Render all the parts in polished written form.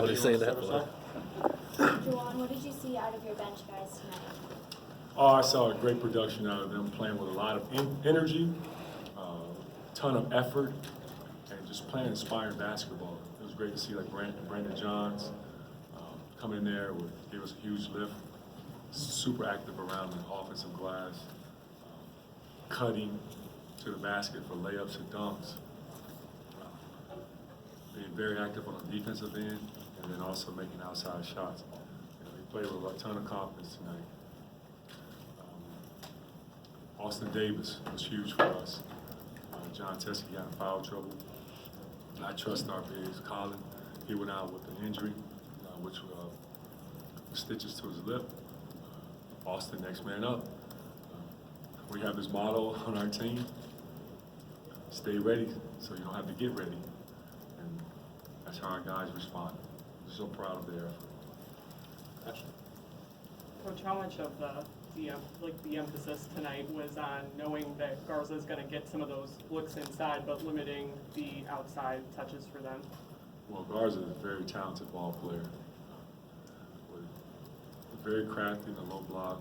What are you saying that for? Juwan, what did you see out of your bench guys tonight? Oh, I saw a great production out of them, playing with a lot of energy, ton of effort, and just playing inspiring basketball. It was great to see like Brandon Johns come in there, give us a huge lift, super active around the offensive glass, cutting to the basket for layups and dunks, being very active on the defensive end, and then also making outside shots. He played with a ton of confidence tonight. Austin Davis was huge for us. John Teskey got in foul trouble. I trust our bigs. Colin, he went out with an injury, which stitches to his lip. Austin, next man up. We have this motto on our team: stay ready, so you don't have to get ready. And that's how our guys respond. We're so proud of their effort. Coach, how much of the emphasis tonight was on knowing that Garza is going to get some of those looks inside, but limiting the outside touches for them? Well, Garza is a very talented ball player. Very crafty in the low block,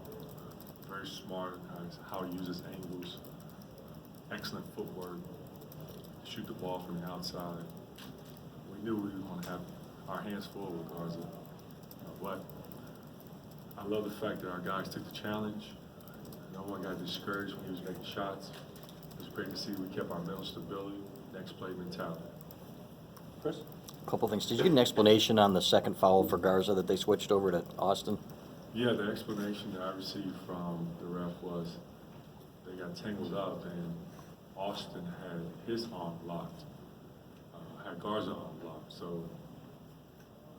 very smart in how he uses angles, excellent footwork, shoot the ball from the outside. We knew we were going to have our hands full with Garza, but I love the fact that our guys took the challenge. No one got discouraged when he was making shots. It was great to see we kept our mental stability, next play mentality. Chris? A couple things. Did you get an explanation on the second foul for Garza that they switched over to Austin? Yeah, the explanation that I received from the ref was they got tangled up and Austin had his arm blocked, had Garza arm blocked. So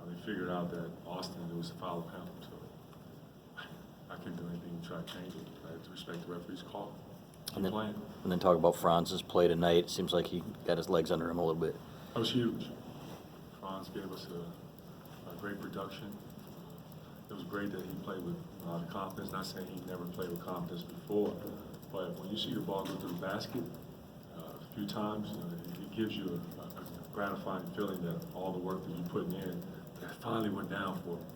they figured out that Austin, it was a foul of him. So I couldn't do anything to try to change it. I have to respect the referee's call. Keep playing. And then talk about Franz's play tonight. It seems like he got his legs under him a little bit. That was huge. Franz gave us a great production. It was great that he played with a lot of confidence. Not saying he never played with confidence before, but when you see the ball go through the basket a few times, it gives you a gratifying feeling that all the work that you're putting in, that finally went down for him.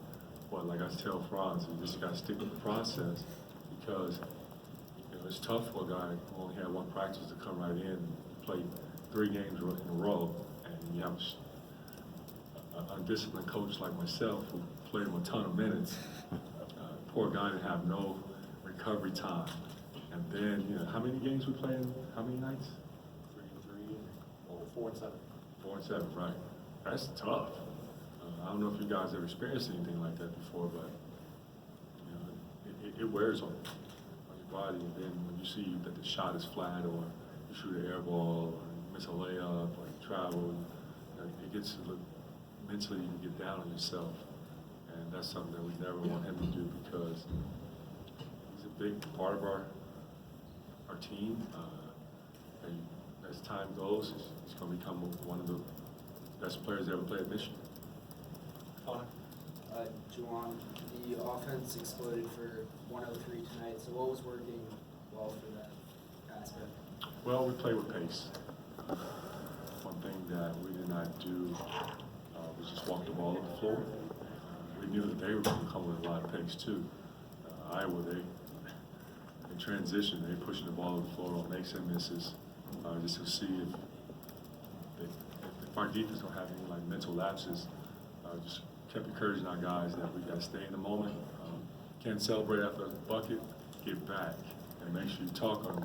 But like I tell Franz, you just got to stick with the process, because it's tough for a guy who only had one practice to come right in and play 3 games in a row, and you have an undisciplined coach like myself who played him a ton of minutes. Poor guy didn't have no recovery time. And then, how many games we played in? How many nights? 4 and 7. 4 and 7, right. That's tough. I don't know if you guys ever experienced anything like that before, but it wears on your body. And then when you see that the shot is flat, or you shoot an air ball, or you miss a layup, or you travel, it gets to look, mentally you can get down on yourself. And that's something that we never want him to do, because he's a big part of our team. And as time goes, he's going to become one of the best players to ever play at Michigan. Juwan, the offense exploded for 103 tonight, so what was working well for that aspect? Well, we play with pace. One thing that we did not do was just walk the ball up the floor. We knew that they were going to come with a lot of pace too. Iowa, they in transition, they pushing the ball up the floor on makes and misses, just to see if our defense don't have any like mental lapses. Just kept encouraging our guys that we got to stay in the moment. Can't celebrate after a bucket, get back, and make sure you talk on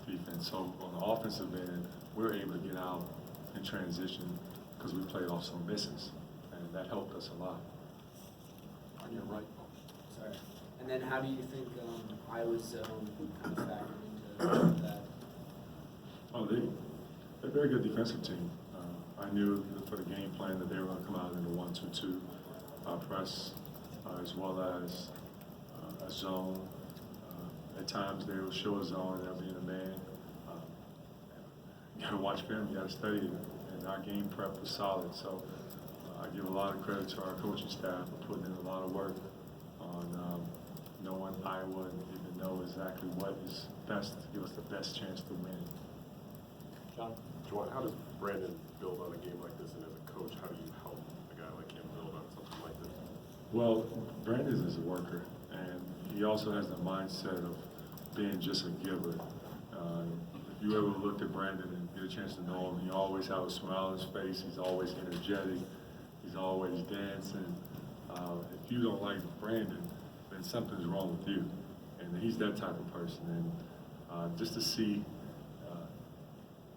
defense. So on the offensive end, we were able to get out in transition because we played off some misses, and that helped us a lot. On your right. Sorry. And then how do you think Iowa's zone kind of factored into that? Oh, they're a very good defensive team. I knew for the game plan that they were going to come out in the 1-2-2 press, as well as a zone. At times they will show a zone and they'll be in a man. You got to watch film, you got to study it, and our game prep was solid. So I give a lot of credit to our coaching staff for putting in a lot of work on knowing Iowa and even know exactly what is best to give us the best chance to win. John? Juwan, how does Brandon build on a game like this, and as a coach, how do you help a guy guy like him build on something like this? Well, Brandon is a worker, and he also has the mindset of being just a giver. If you ever looked at Brandon and get a chance to know him, he always has a smile on his face. He's always energetic. He's always dancing. If you don't like Brandon, then something's wrong with you. And he's that type of person. And just to see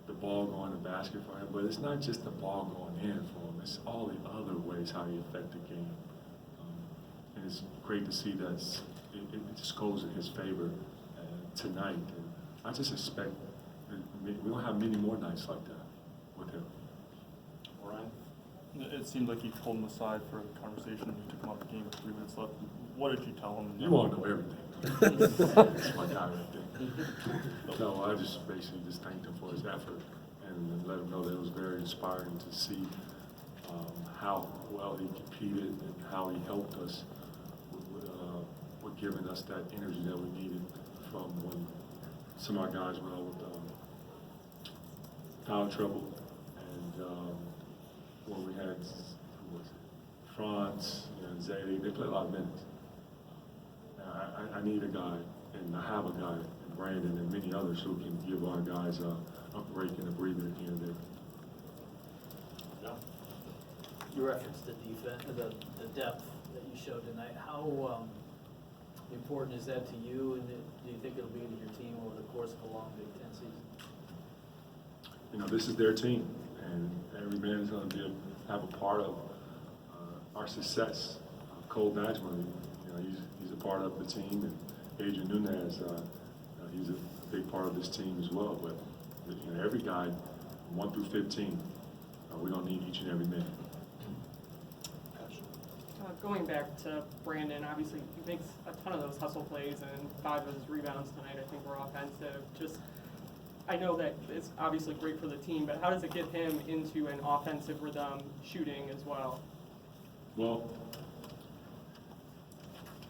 the ball going to basket for him, but it's not just the ball going in for him. It's all the other ways how he affect the game. And it's great to see that it just goes in his favor tonight. And I just expect we don't have many more nights like that with him. Ryan? It seemed like you pulled him aside for a conversation. You took him out the game with 3 minutes left. What did you tell him? You want to know everything. That's my guy right there. No, I just basically just thanked him for his effort and let him know that it was very inspiring to see how well he competed and how he helped us with giving us that energy that we needed from when some of our guys went out with foul trouble and when we had, who was it, Franz and Zadie. They played a lot of minutes. I need a guy, and I have a guy, Brandon, and many others who can give our guys a break and a breather here and there. Yeah. You referenced the defense, the depth that you showed tonight. How important is that to you, and do you think it'll be to your team over the course of a long Big Ten season? You know, this is their team, and every man is going to have a part of our success. Cole Badgman, you know, he's a part of the team, and Adrian Nunez, he's a big part of this team as well. But you know, every guy, 1 through 15, we're going to need each and every man. Going back to Brandon, obviously he makes a ton of those hustle plays, and 5 of his rebounds tonight I think were offensive. Just, I know that it's obviously great for the team, but how does it get him into an offensive rhythm shooting as well? Well,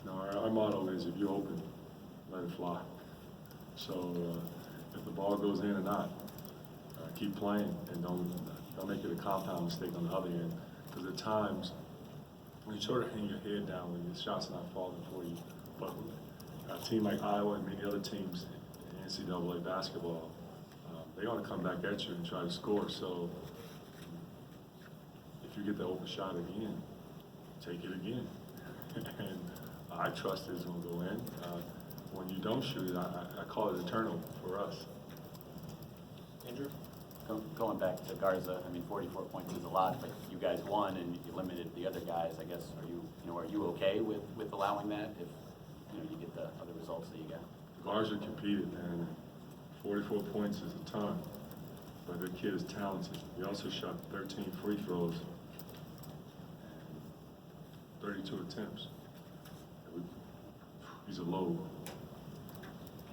you know, our motto is if you're open, let it fly. So if the ball goes in or not, keep playing and don't make it a compound mistake on the other end. Because at times, when you sort of hang your head down when the shot's not falling for you, but a team like Iowa and many other teams in NCAA basketball, they want to come back at you and try to score. So if you get the open shot again, take it again. And I trust it's going to go in. When you don't shoot it, I call it a turnover for us. Andrew? Going back to Garza, I mean, 44 points is a lot, but you guys won and you limited the other guys. I guess, are you okay with allowing that if, you get the other results that you got? Garza competed, man. 44 points is a ton, but the kid is talented. He also shot 13 free throws, and 32 attempts. He's a load.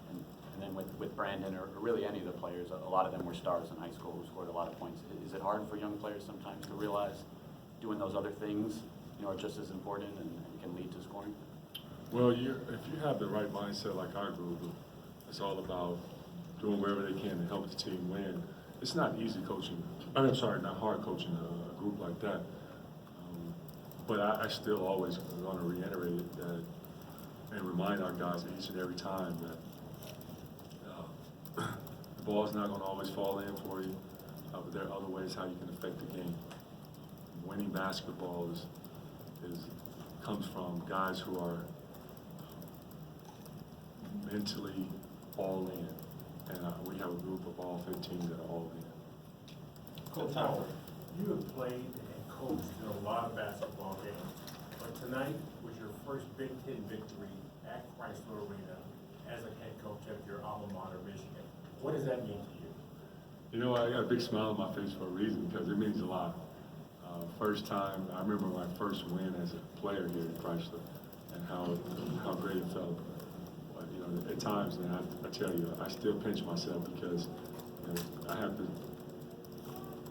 And then with Brandon, or really any of the players, a lot of them were stars in high school who scored a lot of points. Is it hard for young players sometimes to realize doing those other things, are just as important and can lead to scoring? Well, if you have the right mindset like our group, it's all about doing whatever they can to help the team win. It's not easy coaching. I'm sorry, not hard coaching a group like that. But I still always want to reiterate that and remind our guys each and every time that the ball's not going to always fall in for you, but there are other ways how you can affect the game. Winning basketball comes from guys who are mentally all in, and we have a group of all 15 that are all in. Coach Howard, you have played and coached in a lot of basketball games, but tonight was your first Big Ten victory at Chrysler Arena as a head coach of your alma mater, Michigan. What does that mean to you? I got a big smile on my face for a reason because it means a lot. First time, I remember my first win as a player here at Chrysler and how great it felt. But, at times, man, I tell you, I still pinch myself because I have to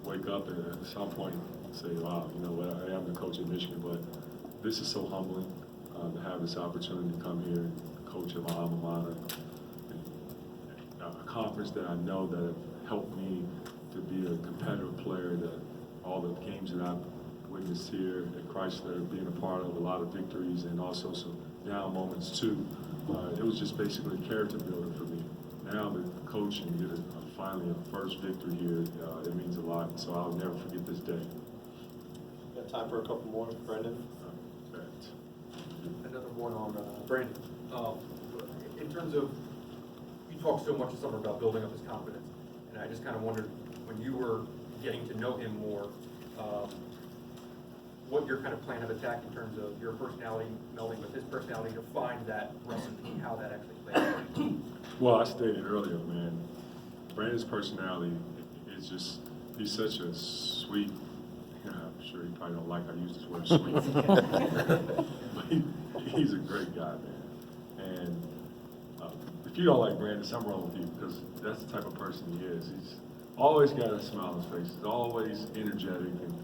wake up and at some point say, wow, I am the coach at Michigan, but this is so humbling to have this opportunity to come here and coach at my alma mater. A conference that I know that have helped me to be a competitive player, that all the games that I've witnessed here at Chrysler, being a part of a lot of victories and also some down moments too. It was just basically a character builder for me. Now the coach and get finally a first victory here, it means a lot. So I'll never forget this day. Got time for a couple more, Brendan? Another one on Brandon. In terms of, you talked so much this summer about building up his confidence, and I just kind of wondered, when you were getting to know him more, what your kind of plan of attack in terms of your personality melding with his personality to find that recipe, how that actually plays out. Well, I stated earlier, man, Brandon's personality is just, he's such a sweet, I'm sure he probably don't like I use this word sweet. But he's a great guy, man. And if you don't like Brandon, something wrong with you, because that's the type of person he is. He's always got a smile on his face. He's always energetic, and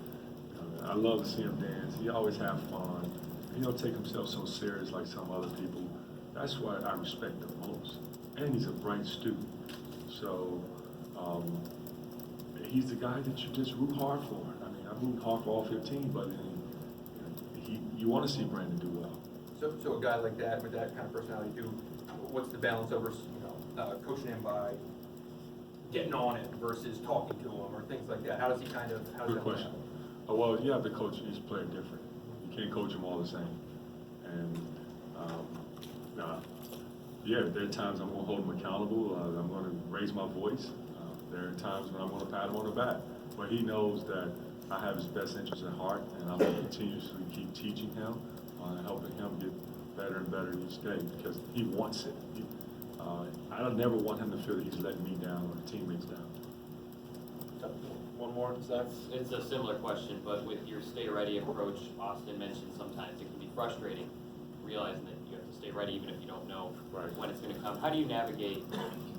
I love to see him dance. He always have fun. He don't take himself so serious like some other people. That's what I respect the most. And he's a bright student. So he's the guy that you just root hard for. I mean, I'm rooting hard for all 15, but you want to see Brandon do well. So a guy like that, with that kind of personality too, what's the balance over, coaching him by getting on it versus talking to him or things like that? How does he kind of, how does Good that work question. out? Well, you have to coach each player different. You can't coach them all the same. And yeah, there are times I'm going to hold him accountable. I'm going to raise my voice. There are times when I'm going to pat him on the back. But he knows that I have his best interest at heart, and I'm going to continuously keep teaching him, helping him get better and better each day because he wants it. I don't never want him to feel that he's letting me down or the teammates down. One more, Zach? It's a similar question, but with your stay ready approach, Austin mentioned sometimes it can be frustrating, realizing that you have to stay ready even if you don't know when it's going to come. How do you navigate?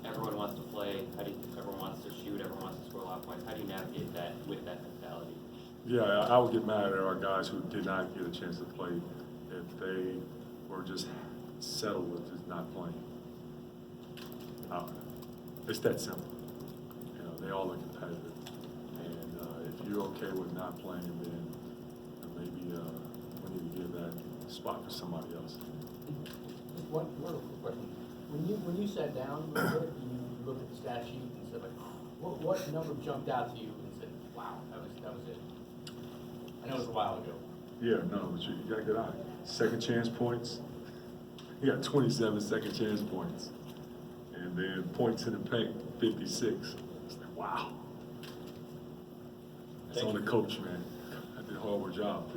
Everyone wants to play. Everyone wants to shoot. Everyone wants to score a lot of points. How do you navigate that with that mentality? Yeah, I would get mad at our guys who did not get a chance to play if they were just settled with just not playing. It's that simple. They all are competitive. And if you're okay with not playing, then maybe we need to give that spot for somebody else. One quick question. When you sat down, you looked at the stat sheet and said, like, what number jumped out to you and said, wow, that was it? I know it was a while ago. Yeah, no, but you got a good eye. Second chance points. You got 27 second chance points. And then points in the paint, 56. It's like, wow. It's on the coach, man. I did a horrible job.